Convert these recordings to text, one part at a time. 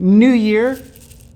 New year,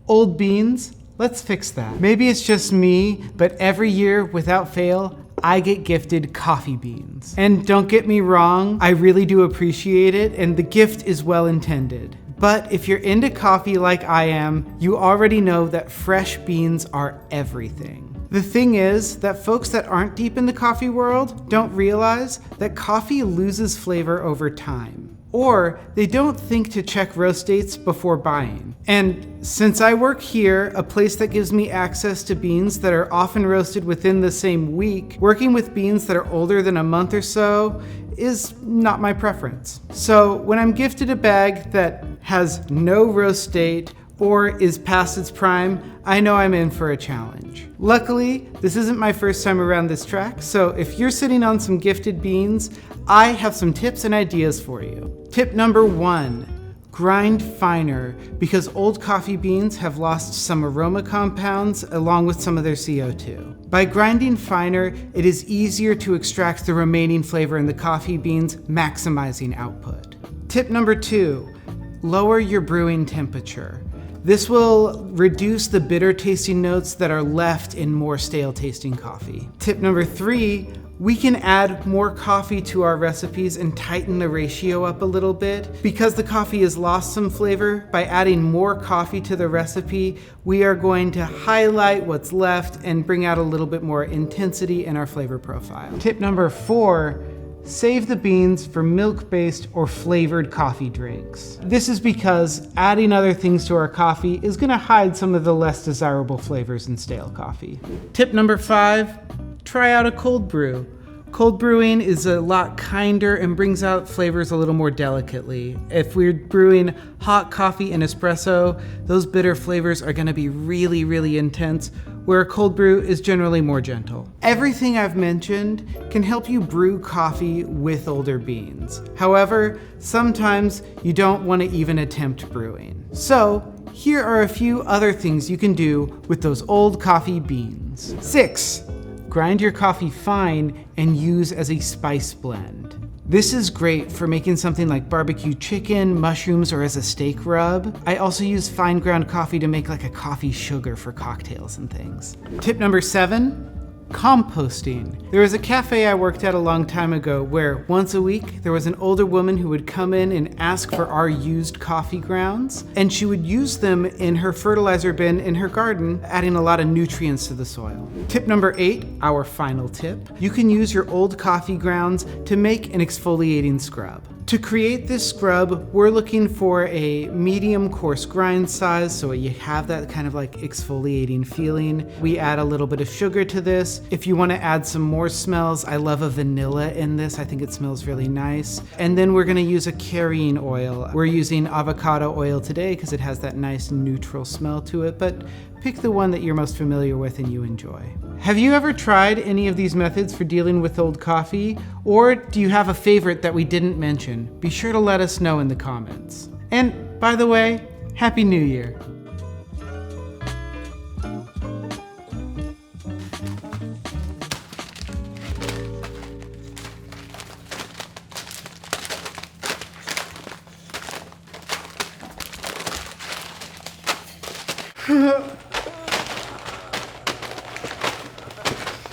old beans, let's fix that. Maybe it's just me, but every year, without fail, I get gifted coffee beans. And don't get me wrong, I really do appreciate it, and the gift is well intended. But if you're into coffee like I am, you already know that fresh beans are everything. The thing is that folks that aren't deep in the coffee world don't realize that coffee loses flavor over time. Or they don't think to check roast dates before buying. And since I work here, a place that gives me access to beans that are often roasted within the same week, working with beans that are older than a month or so is not my preference. So when I'm gifted a bag that has no roast date or is past its prime, I know I'm in for a challenge. Luckily, this isn't my first time around this track, so if you're sitting on some gifted beans, I have some tips and ideas for you. Tip number 1, grind finer, because old coffee beans have lost some aroma compounds along with some of their CO2. By grinding finer, it is easier to extract the remaining flavor in the coffee beans, maximizing output. Tip number 2, lower your brewing temperature. This will reduce the bitter tasting notes that are left in more stale tasting coffee. Tip number 3, we can add more coffee to our recipes and tighten the ratio up a little bit. Because the coffee has lost some flavor, by adding more coffee to the recipe, we are going to highlight what's left and bring out a little bit more intensity in our flavor profile. Tip number 4, save the beans for milk-based or flavored coffee drinks. This is because adding other things to our coffee is going to hide some of the less desirable flavors in stale coffee. Tip number 5, try out a cold brew. Cold brewing is a lot kinder and brings out flavors a little more delicately. If we're brewing hot coffee and espresso, those bitter flavors are going to be really, really intense, where a cold brew is generally more gentle. Everything I've mentioned can help you brew coffee with older beans. However, sometimes you don't want to even attempt brewing. So, here are a few other things you can do with those old coffee beans. 6, grind your coffee fine and use as a spice blend. This is great for making something like barbecue chicken, mushrooms, or as a steak rub. I also use fine ground coffee to make like a coffee sugar for cocktails and things. Tip number 7, composting. There was a cafe I worked at a long time ago where once a week there was an older woman who would come in and ask for our used coffee grounds, and she would use them in her fertilizer bin in her garden, adding a lot of nutrients to the soil. Tip number 8, our final tip, you can use your old coffee grounds to make an exfoliating scrub. To create this scrub, we're looking for a medium coarse grind size so you have that kind of like exfoliating feeling. We add a little bit of sugar to this. If you want to add some more smells, I love a vanilla in this. I think it smells really nice. And then we're going to use a carrying oil. We're using avocado oil today because it has that nice neutral smell to it, but pick the one that you're most familiar with and you enjoy. Have you ever tried any of these methods for dealing with old coffee? Or do you have a favorite that we didn't mention? Be sure to let us know in the comments. And by the way, Happy New Year!